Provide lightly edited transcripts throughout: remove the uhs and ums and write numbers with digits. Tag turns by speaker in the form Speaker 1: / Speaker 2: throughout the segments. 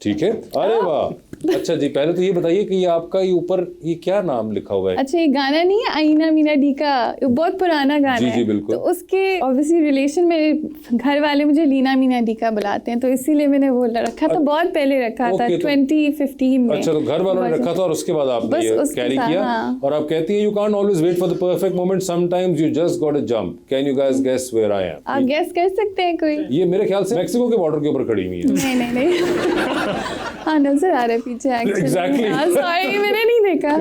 Speaker 1: ठीक है, अरे वाह। अच्छा जी, पहले तो ये बताइए कि ये आपका ये ऊपर ये क्या नाम लिखा हुआ है?
Speaker 2: अच्छा, ये गाना नहीं है आईना मीना डी का, बहुत पुराना गाना
Speaker 1: जी,
Speaker 2: है।
Speaker 1: जी, बिल्कुल।
Speaker 2: तो उसके ऑब्वियसली रिलेशन में घर वाले मुझे लीना मीना डी का बुलाते हैं, तो इसीलिए मैंने वो रखा था, बहुत पहले रखा था, 2015 में।
Speaker 1: अच्छा, तो घर वालों ने रखा था और उसके बाद आपने ये कैरी किया।
Speaker 2: हाँ।
Speaker 1: और आप कहती हैं you can't always wait for the perfect moment, sometimes you just got a jump. Can you guys guess where I am?
Speaker 2: आप गेस कर सकते हैं कोई?
Speaker 1: ये मेरे ख्याल से मेक्सिको के बॉर्डर के ऊपर खड़ी हुई है।
Speaker 2: नहीं हाँ, नजर आ रहा है पीछे
Speaker 1: Exactly.
Speaker 2: सॉरी, मैंने नहीं देखा,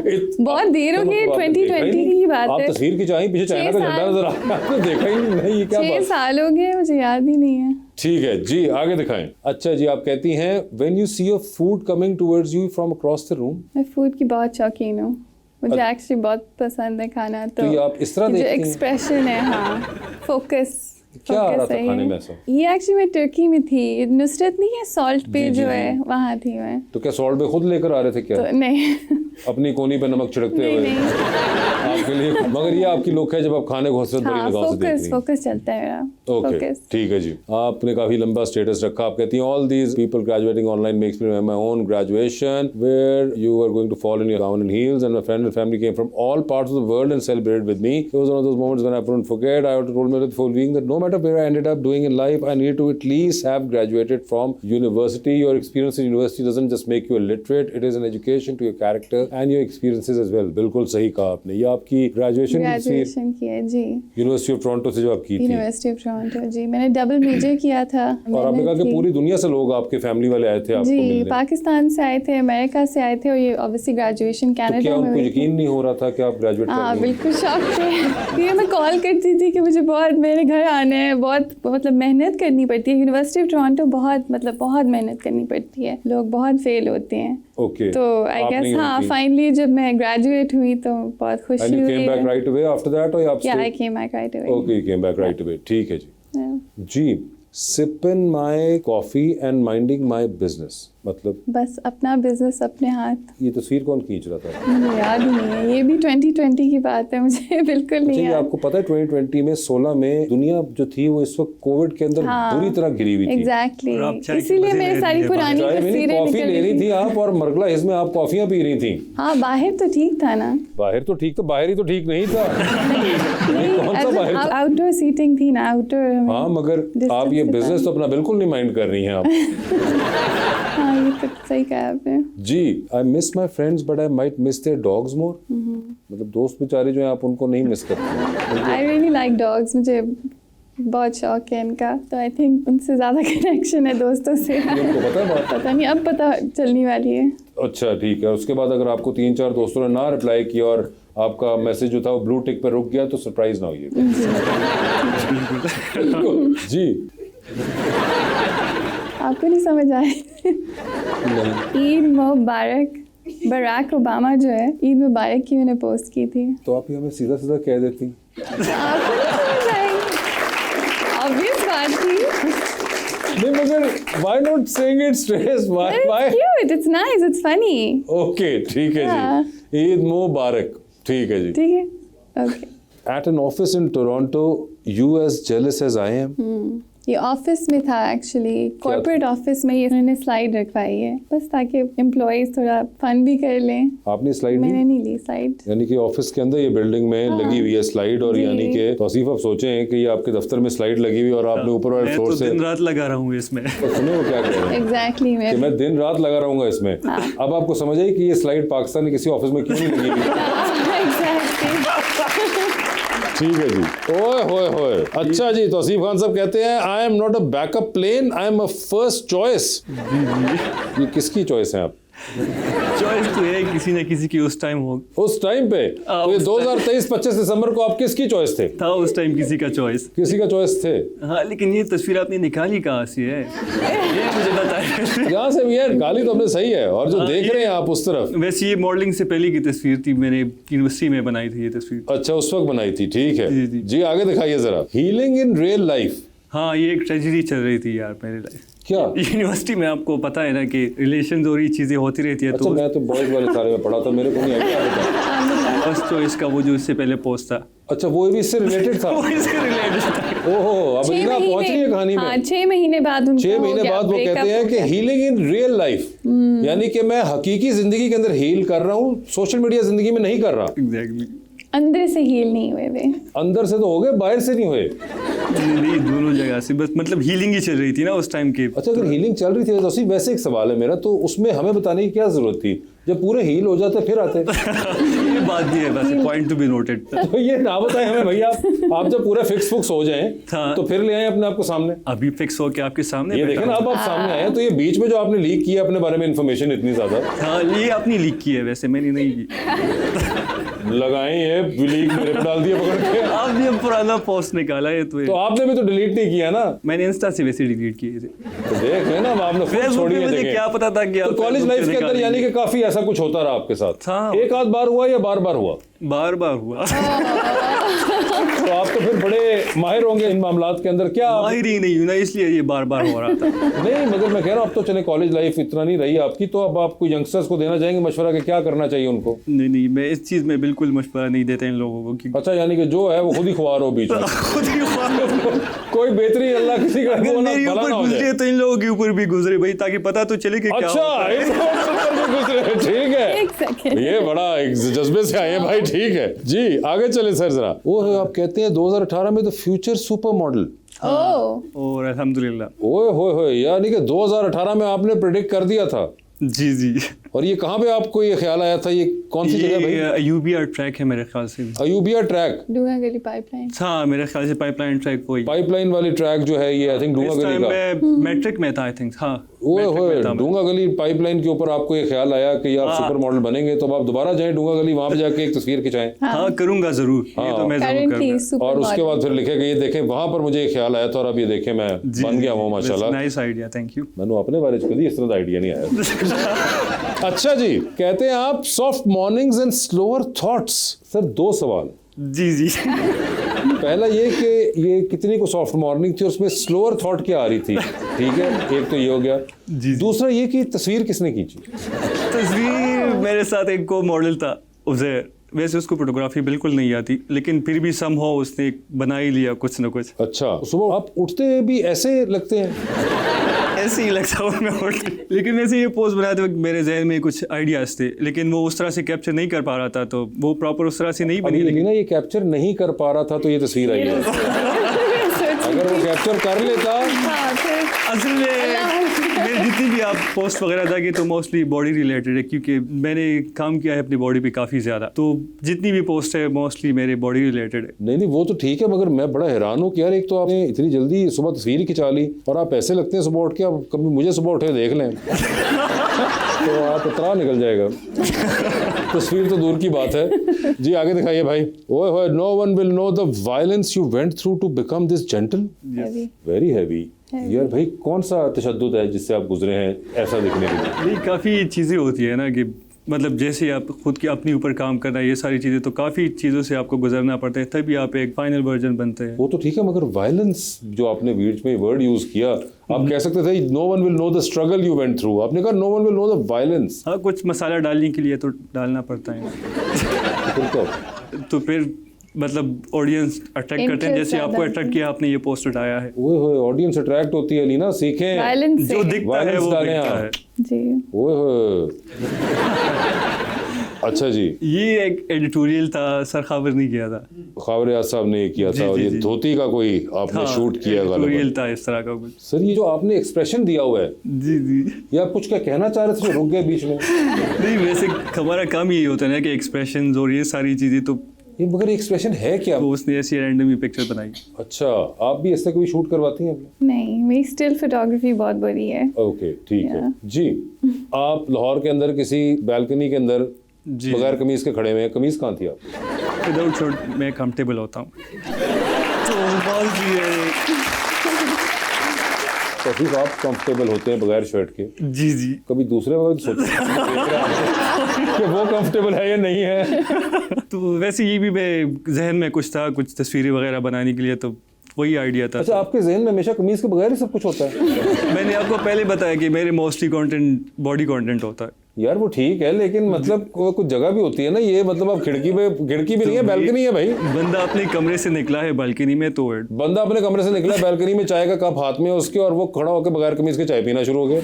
Speaker 2: बहुत देर हो गई, 2020 की बात
Speaker 1: आप
Speaker 2: है।
Speaker 1: तस्वीर की चाहें, पीछे चाइना का झंडा नजर आ रहा है, आपने देखा ही नहीं, ये क्या
Speaker 2: 6
Speaker 1: बात?
Speaker 2: साल हो गए, मुझे याद ही नहीं है।
Speaker 1: ठीक है जी, आगे दिखाएं। अच्छा जी, आप कहती हैं when you see a food coming towards you from across the room.
Speaker 2: मैं फूड की बहुत शौकीन हूँ, मुझे एक्चुअली बहुत पसंद है खाना। तो
Speaker 1: ये आप इस तरह देखती हैं?
Speaker 2: एक्सप्रेशन है, हाँ, फोकस
Speaker 1: क्या आ रहा था खाने में ऐसा?
Speaker 2: ये एक्चुअली मैं तुर्की में थी, नुसरत नहीं है सॉल्ट पे जो है, वहाँ थी मैं।
Speaker 1: तो क्या सॉल्ट पे खुद लेकर आ रहे थे क्या?
Speaker 2: तो नहीं
Speaker 1: अपनी कोनी पे नमक छिड़कते हुए आपके लिए? मगर ये आपकी लुक है जब आप खाने को हसरत भरी निगाहों से देख रही हैं।
Speaker 2: फोकस चलता है मेरा।
Speaker 1: ओके, ठीक है जी। आपने काफी लंबा स्टेटस रखा। आप कहती हैं all these people graduating online makes me remember my own graduation where you were going to fall in your gown and heels and my friend and family came from all parts of the world and celebrated with me. It was one of those moments when I won't forget. I told me the full being that no matter where I ended up doing in life, I need to at least have graduated from university. Your experience in university doesn't just make you a literate, it is an education to your character and your experiences as well. बिल्कुल सही कहा आपने। ये आपकी graduation
Speaker 2: की है जी,
Speaker 1: university of Toronto से जो आप की थी।
Speaker 2: यूनिवर्सिटी ऑफ टोरंटो जी, मैंने डबल मेजर किया था।
Speaker 1: और आपने कहा कि पूरी दुनिया से लोग आपके फैमिली वाले आए थे आपको
Speaker 2: जी,
Speaker 1: मिलने।
Speaker 2: पाकिस्तान से आए थे, अमेरिका से आए थे, और ये ऑब्वियसली ग्रेजुएशन कनाडा में।
Speaker 1: क्या उनको यकीन नहीं हो रहा था कि आप ग्रेजुएट कर रही हैं?
Speaker 2: हाँ, बिल्कुल शॉक थे। ये मैं कॉल करती थी कि मुझे बहुत मेरे घर आना है, बहुत मतलब मेहनत करनी पड़ती है। यूनिवर्सिटी ऑफ टोरंटो बहुत मेहनत करनी पड़ती है, लोग बहुत फेल होते हैं।
Speaker 1: ओके,
Speaker 2: तो आई गेस हाँ, फाइनली जब मैं ग्रेजुएट हुई तो बहुत खुशी हुई।
Speaker 1: And you came back right away after that or आप
Speaker 2: Yeah, I came back right away.
Speaker 1: Okay, you came back right away. ठीक है जी।
Speaker 2: Yeah.
Speaker 1: Ji, sipping my coffee and minding my business मतलब
Speaker 2: बस अपना बिजनेस अपने हाथ।
Speaker 1: ये तस्वीर कौन खींच रहा था?
Speaker 2: मुझे याद ही नहीं है, ये भी 2020 की बात है, मुझे बिल्कुल नहीं याद।
Speaker 1: आपको पता है 2020 में 16 में दुनिया जो थी वो इस वक्त कोविड के अंदर बुरी तरह गिरी हुई थी।
Speaker 2: एग्जैक्टली, इसीलिए मेरी सारी पुरानी तस्वीरें
Speaker 1: कॉफी ले रही थी आप और मरगला हिज में आप कॉफियां पी रही थी।
Speaker 2: हाँ, बाहर तो ठीक था ना?
Speaker 1: बाहर तो ठीक था, बाहर ही तो ठीक नहीं था। कौन सा बाहर?
Speaker 2: आउटडोर सीटिंग थी ना, आउटडोर।
Speaker 1: हाँ, मगर आप ये बिजनेस तो अपना बिल्कुल नहीं माइंड कर रही हैं आप।
Speaker 2: हाँ, ये तो सही कहा आपने
Speaker 1: जी। I miss my friends but I might miss their dogs more. मतलब दोस्त बेचारे जो हैं आप उनको नहीं मिस करते।
Speaker 2: आई रियली लाइक डॉग्स, मुझे बहुत शौक है इनका, तो आई थिंक उनसे ज्यादा कनेक्शन है दोस्तों से।
Speaker 1: आपको पता है बात?
Speaker 2: पता नहीं, अब पता चलने वाली है।
Speaker 1: अच्छा, ठीक है। उसके बाद अगर आपको 3-4 दोस्तों ने ना रिप्लाई किया और आपका मैसेज जो था वो ब्लू टिक पर रुक गया तो सरप्राइज ना होइए जी।
Speaker 2: आपको नहीं समझ आए? ईद मुबारक। बराक ओबामा जो है, ईद मुबारक की मैंने पोस्ट की थी।
Speaker 1: तो आप ये हमें सीधा सीधा कह देती।
Speaker 2: आपको नहीं समझ आई? ऑब्वियस बात थी।
Speaker 1: नहीं, मगर why not saying it straight? Why?
Speaker 2: It's cute, it's nice, it's funny.
Speaker 1: Okay, ठीक है जी। ईद मुबारक। ठीक है जी।
Speaker 2: ठीक है, okay.
Speaker 1: At an office in Toronto, you as jealous as I am?
Speaker 2: ये ऑफिस में था एक्चुअली, कॉर्पोरेट ऑफिस में। ये उन्होंने स्लाइड रखवाई है बस ताकि एम्प्लॉइज थोड़ा फन भी कर लें।
Speaker 1: आपने स्लाइड
Speaker 2: मैंने नहीं ली स्लाइड।
Speaker 1: यानी कि ऑफिस के अंदर ये बिल्डिंग में लगी हुई है स्लाइड, और यानी कि तौसीफ आप सोचें कि ये आपके दफ्तर में स्लाइड लगी हुई और आपने ऊपर वाले फ्लोर से
Speaker 3: दिन रात लगा रहा हूँ इसमें।
Speaker 1: तो सुनो क्या कह रहे हैं?
Speaker 2: एग्जैक्टली,
Speaker 1: मैं दिन रात लगा रहूंगा इसमें। अब आपको समझ आई कि ये स्लाइड पाकिस्तान के किसी ऑफिस में क्यों नहीं लगी हुई? ठीक है जी। ओए होए होए। अच्छा जी, तौसीफ खान साहब कहते हैं I am not a backup plan, I am a first choice. ये किसकी चॉइस है आप?
Speaker 3: चॉइस तो है किसी न किसी की उस टाइम हो।
Speaker 1: उस टाइम पे तो ये 2023-25 दिसंबर को आप किसकी चॉइस थे?
Speaker 3: था उस टाइम किसी का चॉइस।
Speaker 1: किसी का चॉइस थे।
Speaker 3: हाँ, लेकिन ये तस्वीर आपने निकाली कहाँ से है? ये मुझे बताइए।
Speaker 1: यहाँ से भी है, गाली तो हमने सही है। और जो देख रहे हैं आप उस तरफ,
Speaker 3: वैसे ये मॉडलिंग से पहले की तस्वीर थी, मैंने यूनिवर्सिटी में बनाई थी ये तस्वीर।
Speaker 1: अच्छा, उस वक्त बनाई थी। ठीक है
Speaker 3: जी।
Speaker 1: जी, आगे दिखाइए जरा। Healing in real life.
Speaker 3: हाँ, ये एक ट्रेजेडी चल रही थी यार मेरे लाइफ।
Speaker 1: क्या?
Speaker 3: यूनिवर्सिटी में आपको पता है ना कि रिलेशन और ये चीजें होती रहती है।
Speaker 1: अच्छा, मैं तो बॉयज वाले सारे में पढ़ा था, मेरे को नहीं आइडिया।
Speaker 3: फर्स्ट चॉइस का वो जो इससे पहले पोस्ट था
Speaker 1: अच्छा वो भी इससे रिलेटेड था।
Speaker 3: वो इससे रिलेटेड था।
Speaker 1: ओहो अब रीना पहुंच रही है कहानी में।
Speaker 2: हाँ, 6 महीने बाद उनको
Speaker 1: 6 महीने बाद वो कहते हैं कि हीलिंग इन रियल लाइफ, यानी कि मैं हकीकी जिंदगी के अंदर हील कर रहा हूँ, सोशल मीडिया जिंदगी में नहीं कर रहा।
Speaker 3: एग्जैक्टली।
Speaker 2: अंदर से हील नहीं हुए वे।
Speaker 1: अंदर से तो हो गए, बाहर से नहीं हुए।
Speaker 3: नहीं, दोनों जगह से बस मतलब हीलिंग ही चल रही थी ना उस टाइम की।
Speaker 1: अच्छा अगर हीलिंग चल रही थी तो वैसे एक सवाल है मेरा, तो उसमें हमें बताने की क्या जरूरत थी, जब पूरे हील हो जाते फिर आते।
Speaker 3: ये बात भी है वैसे, पॉइंट टू बी नोटेड।
Speaker 1: तो ये ना बताएं हमें भैया, आप जब पूरा फिक्स हो जाएं
Speaker 3: हाँ।
Speaker 1: तो फिर ले आए अपने आप को सामने।
Speaker 3: अभी फिक्स हो के आपके सामने
Speaker 1: ये देखें ना, अब आप सामने आए, तो ये बीच में जो आपने लीक किया अपने बारे में इन्फॉर्मेशन इतनी ज्यादा।
Speaker 3: हाँ, ये आपने लीक की है वैसे, मैंने नहीं की।
Speaker 1: लगाए ये लीक मेरे पे डाल दिया पकड़ के।
Speaker 3: आपने पुराना पोस्ट निकाला है
Speaker 1: तो आपने भी तो डिलीट नहीं किया ना।
Speaker 3: मैंने इंस्टा से वैसे डिलीट किए थे।
Speaker 1: तो देख लेना, अब आपने खुद
Speaker 3: फेसबुक
Speaker 1: छोड़ी
Speaker 3: पे
Speaker 1: है।
Speaker 3: मुझे
Speaker 1: देखें
Speaker 3: क्या पता था कि
Speaker 1: तो
Speaker 3: आप
Speaker 1: कॉलेज
Speaker 3: फेसबुक
Speaker 1: लाइफ
Speaker 3: से
Speaker 1: के अंदर यानी कि काफी ऐसा कुछ होता रहा आपके साथ।
Speaker 3: हाँ।
Speaker 1: एक आध बार हुआ या बार बार हुआ?
Speaker 3: बार बार हुआ।
Speaker 1: तो आप तो फिर बड़े माहिर होंगे इन मामलात के अंदर। क्या
Speaker 3: माहिर ही नहीं हूं ना, इसलिए ये बार बार हो रहा था।
Speaker 1: नहीं मगर मैं कह रहा हूँ अब तो चले कॉलेज लाइफ इतना नहीं रही आपकी, तो अब आपको यंगस्टर्स को देना चाहेंगे मशवरा कि क्या करना चाहिए उनको?
Speaker 3: नहीं, मैं इस चीज में बिल्कुल मशवरा नहीं देता इन लोगों को कि
Speaker 1: अच्छा यानी कि जो है वो खुद ही खुआर हो बीच में।
Speaker 3: खुद ही ख्वाब।
Speaker 1: कोई बेहतरी अल्लाह किसी का
Speaker 3: अगर
Speaker 1: वो ना
Speaker 3: मेरे
Speaker 1: भला
Speaker 3: ऊपर
Speaker 1: ना हो
Speaker 3: गुजरे
Speaker 1: जाए।
Speaker 3: तो इन लोगों के ऊपर भी गुजरे भाई, ताकि पता तो चले कि क्या
Speaker 1: अच्छा
Speaker 3: होता है।
Speaker 1: इन लोगों के ऊपर भी गुजरे, ठीक है।
Speaker 2: एक सेकेंड।
Speaker 1: ये बड़ा एक जज्बे से आए हैं भाई, ठीक है जी आगे चले सर जरा। वो है आप कहते हैं 2018 में द फ्यूचर सुपर मॉडल।
Speaker 2: ओह,
Speaker 3: और अल्हम्दुलिल्लाह।
Speaker 1: ओए होए होए, यानी कि 2018 में आपने प्रेडिक्ट कर दिया था।
Speaker 3: जी।
Speaker 1: और ये कहाँ पे आपको ये ख्याल आया था? ये कौन सी जगह भाई?
Speaker 3: ये अयूबिया ट्रैक है मेरे ख्याल से।
Speaker 1: अयूबिया ट्रैक।
Speaker 2: डूंगा गली पाइपलाइन।
Speaker 3: हाँ, मेरे ख्याल से पाइपलाइन ट्रैक वही।
Speaker 1: पाइपलाइन वाली ट्रैक जो है ये आई थिंक डूंगा
Speaker 3: इस
Speaker 1: गली
Speaker 3: टाइम
Speaker 1: का।
Speaker 3: मैं मैट्रिक में था आई थिंक। हाँ,
Speaker 1: ओए
Speaker 3: मैट्रिक
Speaker 1: होए,
Speaker 3: में था मैं।
Speaker 1: डूंगा गली पाइपलाइन के ऊपर आपको ये ख्याल आया कि आप सुपर मॉडल बनेंगे, तो अब आप दोबारा जाएं डूंगा गली, वहां पे जाके एक तस्वीर खिंचाएं।
Speaker 3: हाँ, करूंगा जरूर। ये तो मैं जरूर
Speaker 2: करंटली
Speaker 3: करूंगा।
Speaker 2: सुपर
Speaker 1: और उसके बाद फिर लिखेगा ये देखें वहां पर मुझे ये ख्याल आया था और अब ये देखें मैं बन गया हूँ माशाल्लाह।
Speaker 3: Nice idea, thank you.
Speaker 1: मैंने अपने बारे में कभी इस तरह का आइडिया नहीं आया। अच्छा जी, कहते हैं आप soft mornings and slower thoughts. Sir 2 सवाल।
Speaker 3: जी।
Speaker 1: पहला ये कि ये कितनी को सॉफ्ट मॉर्निंग थी और उसमें स्लोअर थॉट क्या आ रही थी, ठीक है, एक तो ये हो गया।
Speaker 3: जी।
Speaker 1: दूसरा ये कि तस्वीर किसने खींची?
Speaker 3: तस्वीर मेरे साथ एक को मॉडल था उज़ैर, वैसे उसको फोटोग्राफी बिल्कुल नहीं आती, लेकिन फिर भी समहाउ उसने बना ही लिया कुछ ना कुछ।
Speaker 1: अच्छा, सुबह आप उठते भी ऐसे लगते हैं?
Speaker 3: ऐसे ही लगता हूँ मैं उठ, लेकिन वैसे ये पोस्ट बनाते वक्त मेरे जहन में कुछ आइडियाज थे, लेकिन वो उस तरह से कैप्चर नहीं कर पा रहा था, तो वो प्रॉपर उस तरह से नहीं बनी।
Speaker 1: अभी लेकिन ये कैप्चर नहीं कर पा रहा था तो ये तस्वीर आई है। अगर वो कैप्चर कर लेता।
Speaker 2: हाँ, फिर
Speaker 3: असल में मेरी जितनी भी आप पोस्ट वगैरह था कि तो मोस्टली बॉडी रिलेटेड है, क्योंकि मैंने काम किया है अपनी बॉडी पे काफ़ी ज़्यादा, तो जितनी भी पोस्ट है मोस्टली मेरे बॉडी रिलेटेड है।
Speaker 1: नहीं वो तो ठीक है, मगर मैं बड़ा हैरान हूँ कि यार एक तो आपने इतनी जल्दी सुबह तस्वीर खिंचा ली और आप ऐसे लगते हैं सुबह उठ के, आप कभी मुझे सुबह उठे देख लें तो आप इतना निकल जाएगा। तस्वीर तो दूर की बात है जी, आगे दिखाइए भाई। ओए होए, no one will know the violence you went through to become this gentle.
Speaker 2: heavy।
Speaker 1: Very heavy. यार भाई कौन सा तशद्दुद है जिससे आप गुजरे हैं ऐसा दिखने के लिए?
Speaker 3: नहीं, काफ़ी चीज़ें होती है ना कि मतलब जैसे आप खुद के अपने ऊपर काम करना, ये सारी चीज़ें तो काफ़ी चीज़ों से आपको गुजरना पड़ता है, तभी आप एक फाइनल वर्जन बनते हैं।
Speaker 1: वो तो ठीक है, मगर वायलेंस जो आपने बीच में वर्ड यूज किया, आप कह सकते थे no one will know the struggle you went through, आपने कहा no one will know the violence.
Speaker 3: हाँ, कुछ मसाला डालने के लिए तो डालना पड़ता है।
Speaker 1: फिर क्या?
Speaker 3: तो फिर मतलब ऑडियंस अट्रैक्ट करते हैं, जैसे आपको अट्रैक्ट किया, आपने ये पोस्ट उठाया है।
Speaker 1: ओए होए, ऑडियंस अट्रैक्ट होती है लीना, सीखें।
Speaker 2: वायलेंस
Speaker 3: जो दिखता है वो
Speaker 1: डालें
Speaker 3: बिकता
Speaker 1: आप।
Speaker 3: है।
Speaker 2: जी।
Speaker 1: ओए होए। अच्छा जी,
Speaker 3: ये एक एडिटोरियल था, सर खाबर नहीं किया था।
Speaker 1: खाबरियात साहब ने किया
Speaker 3: जी,
Speaker 1: था और
Speaker 3: जी,
Speaker 1: ये
Speaker 3: जी।
Speaker 1: धोती का कोई आपने शूट किया
Speaker 3: एडिटोरियल
Speaker 1: गालिबन।
Speaker 3: था इस तरह का कुछ।
Speaker 1: सर ये जो आपने एक्सप्रेशन दिया हुआ है,
Speaker 3: जी।
Speaker 1: ये आप कुछ क्या कहना चाह रहे थे जो रुक गए बीच में?
Speaker 3: नहीं, वैसे हमारा काम यही होता है ना कि एक्सप्रेशंस और ये सारी चीज़ें, तो
Speaker 1: ये मगर एक्सप्रेशन है क्या?
Speaker 3: वो उसने ऐसी रैंडम ही पिक्चर बनाई।
Speaker 1: अच्छा, आप भी ऐसे कोई शूट करवाती हैं अपने?
Speaker 2: नहीं, मेरी स्टिल फोटोग्राफी बहुत बुरी है।
Speaker 1: ओके ठीक है
Speaker 2: Yeah.
Speaker 1: जी। आप लाहौर के अंदर किसी बैल्कनी के अंदर
Speaker 3: जी।
Speaker 1: बगैर कमीज के खड़े हुए हैं, कमीज कहाँ थी आप?
Speaker 3: विदाउट शर्ट मैं कंफर्टेबल होता हूँ। तो बात ये है।
Speaker 1: तो सिर्फ आप कंफर्टेबल होते हैं बगैर शर्ट के,
Speaker 3: जी।
Speaker 1: कभी दूसरे वक्त सोचते कि वो कंफर्टेबल है या नहीं है?
Speaker 3: तो वैसे ये भी मैं जहन में कुछ था, कुछ तस्वीरें वगैरह बनाने के लिए, तो वही आइडिया था।
Speaker 1: अच्छा, आपके जहन में हमेशा कमीज के बगैर ही सब कुछ होता है?
Speaker 3: मैंने आपको पहले बताया कि मेरे मोस्टली कंटेंट बॉडी कंटेंट होता है।
Speaker 1: यार वो ठीक है, लेकिन मतलब कुछ जगह भी होती है ना, ये मतलब आप खिड़की भी नहीं है, बैल्कनी है भाई।
Speaker 3: बंदा अपने कमरे से निकला है बालकनी में, तो
Speaker 1: बंदा अपने कमरे से निकला बैल्कनी में, चाय का कप हाथ में है उसके, और वो खड़ा होकर बगैर कमीज के चाय पीना शुरू हो गया।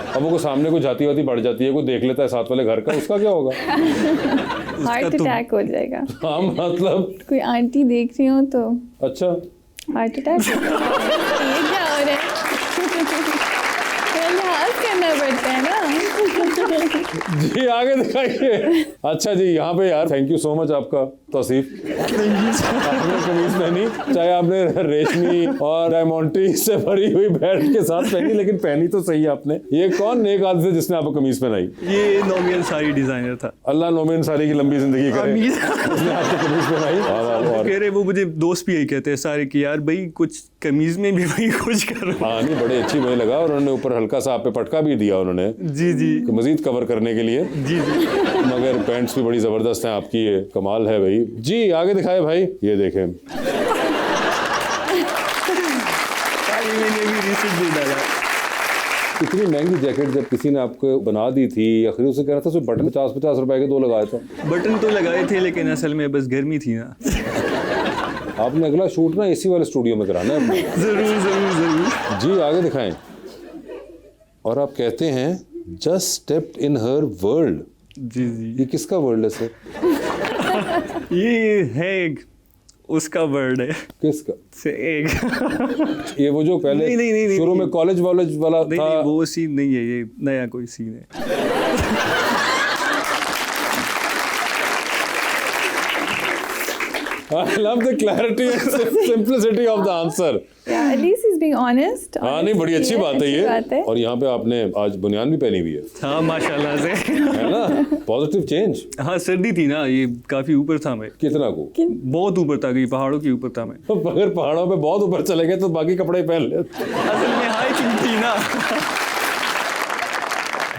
Speaker 1: अब वो सामने कोई जाती वाती बढ़ जाती है, कोई देख लेता है साथ वाले घर का, उसका क्या होगा?
Speaker 2: हार्ट अटैक हो जाएगा।
Speaker 1: हाँ मतलब
Speaker 2: कोई आंटी देख रही हो तो
Speaker 1: अच्छा
Speaker 2: हार्ट अटैक। ये क्या हो रहा है? लिहाज करना पड़ता है ना।
Speaker 1: जी आगे दिखाइए। अच्छा जी, यहाँ पे यार थैंक यू सो मच आपका तौसीफ। आपने कमीज पहनी, चाहे आपने रेशमी और डायमंडी से भरी हुई बेल्ट के साथ पहनी, लेकिन पहनी तो सही आपने। ये कौन नेक आदमी है जिसने आपको कमीज पहनाई?
Speaker 3: ये नोमी अंसारी डिजाइनर था।
Speaker 1: अल्लाह नोमी अंसारी की लंबी जिंदगी करे, उसने आपको कमीज पहनाई। और
Speaker 3: कह रहे वो मुझे दोस्त भी यही कहते हैं सारे कि यार भाई कुछ कमीज में भी भाई कुछ करो।
Speaker 1: हाँ नहीं, बड़े अच्छी मुझे लगा, और उन्होंने ऊपर हल्का सा आप पे पटका भी दिया उन्होंने,
Speaker 3: जी जी
Speaker 1: मजीद कवर करने के लिए।
Speaker 3: जी जी।
Speaker 1: मगर पैंट्स भी बड़ी जबरदस्त हैं आपकी, ये कमाल है भाई। जी आगे दिखाए भाई, ये देखें।
Speaker 3: मैंने भी रिसीव डाला।
Speaker 1: इतनी महंगी जैकेट जब किसी ने आपको बना दी थी या खरीद, उसे कह रहा था उसमें बटन 50-50 रुपए के 2 लगाए थे।
Speaker 3: बटन तो लगाए थे, लेकिन असल में बस गर्मी थी ना।
Speaker 1: आपने अगला शूट ना एसी वाले स्टूडियो में कराना है अपने।
Speaker 3: जरूर जरूर जरूर।
Speaker 1: जी आगे दिखाएं। और आप कहते हैं just stepped in her world.
Speaker 3: जी जी।
Speaker 1: ये किसका वर्ल्ड है सर?
Speaker 3: ये है एक उसका वर्ड है
Speaker 1: किसका?
Speaker 3: से एक।
Speaker 1: ये वो जो पहले
Speaker 3: नहीं,
Speaker 1: शुरू में कॉलेज वाला
Speaker 3: नहीं,
Speaker 1: था।
Speaker 3: नहीं वो सीन नहीं है, ये नया कोई सीन है।
Speaker 1: I love the clarity and simplicity of the answer.
Speaker 2: Yeah, at least he's being honest.
Speaker 1: हाँ नहीं, बड़ी अच्छी बात है
Speaker 2: अच्छी बात
Speaker 1: ये।
Speaker 2: है।
Speaker 1: और यहाँ पे आपने आज बुनियान भी पहनी हुई है,
Speaker 3: हाँ माशाल्लाह से।
Speaker 1: है ना? Positive change.
Speaker 3: हाँ सर्दी थी ना, ये काफी ऊपर था मैं,
Speaker 1: कितना को?
Speaker 3: बहुत ऊपर था, कहीं पहाड़ों के ऊपर था मैं।
Speaker 1: तो अगर पहाड़ों पे बहुत ऊपर चले गए तो बाकी कपड़े पहन ले।
Speaker 3: असल में हाइकिंग थी ना।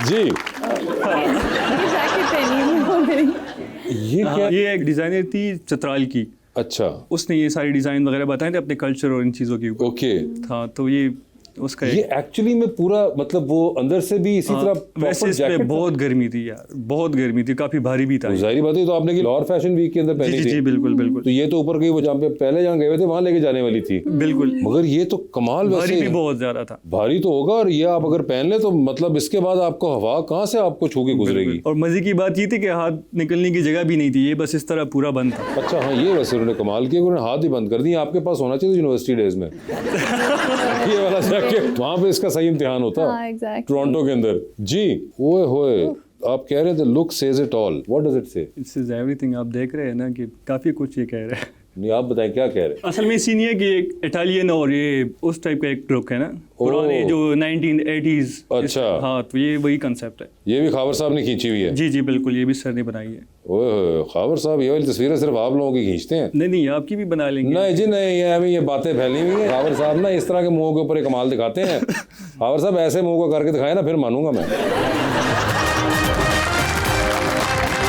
Speaker 1: जी
Speaker 2: जैकेट पहनी हुई वो मेरी।
Speaker 1: ये
Speaker 3: हाँ,
Speaker 1: क्या?
Speaker 3: ये एक डिजाइनर थी चतराल की,
Speaker 1: अच्छा
Speaker 3: उसने ये सारी डिजाइन वगैरह बताए थे अपने कल्चर और इन चीजों के ऊपर।
Speaker 1: ओके।
Speaker 3: हाँ तो ये उसका
Speaker 1: ये एक्चुअली में पूरा मतलब वो अंदर से भी इसी तरह
Speaker 3: वैसे
Speaker 1: proper
Speaker 3: इसमें
Speaker 1: jacket था?
Speaker 3: बहुत गर्मी थी यार, बहुत गर्मी थी, काफी भारी भी था ये।
Speaker 1: जाहिर बात है, तो आपने की लाहौर फैशन वीक के अंदर
Speaker 3: जी
Speaker 1: पहनी
Speaker 3: जी
Speaker 1: थी।
Speaker 3: जी बिल्कुल बिल्कुल
Speaker 1: तो ये तो ऊपर गई, वो जहाँ पे पहले जहाँ गए हुए थे वहां लेके जाने वाली थी।
Speaker 3: बिल्कुल।
Speaker 1: मगर ये तो कमाल,
Speaker 3: भारी
Speaker 1: वैसे
Speaker 3: भी बहुत ज्यादा था।
Speaker 1: भारी तो होगा, और ये आप अगर पहन ले तो मतलब इसके बाद आपको हवा कहाँ से आपको छू के गुजरेगी।
Speaker 3: और मजे की बात ये थी कि हाथ निकलने की जगह भी नहीं थी, ये बस इस तरह पूरा बंद था।
Speaker 1: अच्छा हाँ, ये वैसे उन्होंने कमाल किया, उन्होंने हाथ ही बंद कर दिए। आपके पास होना चाहिए यूनिवर्सिटी डेज में ये वाला जैकेट, वहां पे इसका सही इम्तिहान होता
Speaker 2: हाँ exactly.
Speaker 1: टोरंटो के अंदर। जी ओए होए, आप कह रहे थे look says it all, what does it say?
Speaker 3: It's is everything. आप देख रहे हैं ना कि काफी कुछ ये कह रहे हैं।
Speaker 1: नहीं आप बताएं क्या कह रहे हैं?
Speaker 3: असल में सीन ये है कि एक इटालियन और ये उस टाइप का एक लुक है ना, पुराने जो 1980s।
Speaker 1: अच्छा।
Speaker 3: हाँ तो ये वही कंसेप्ट है।
Speaker 1: ये भी खावर साहब ने खींची हुई है?
Speaker 3: जी जी बिल्कुल, ये भी सर ने बनाई है।
Speaker 1: ओए होए, खावर साहब ये वाली तस्वीरें सिर्फ आप लोगों की खींचते हैं?
Speaker 3: नहीं नहीं, आपकी भी बना लेंगे।
Speaker 1: नहीं जी नहीं, ये अभी ये बातें फैली हुई हैं। खावर साहब ना इस तरह के मुंह के ऊपर एक कमाल दिखाते हैं। खावर साहब ऐसे मुंह को करके दिखाए ना, फिर मानूंगा मैं।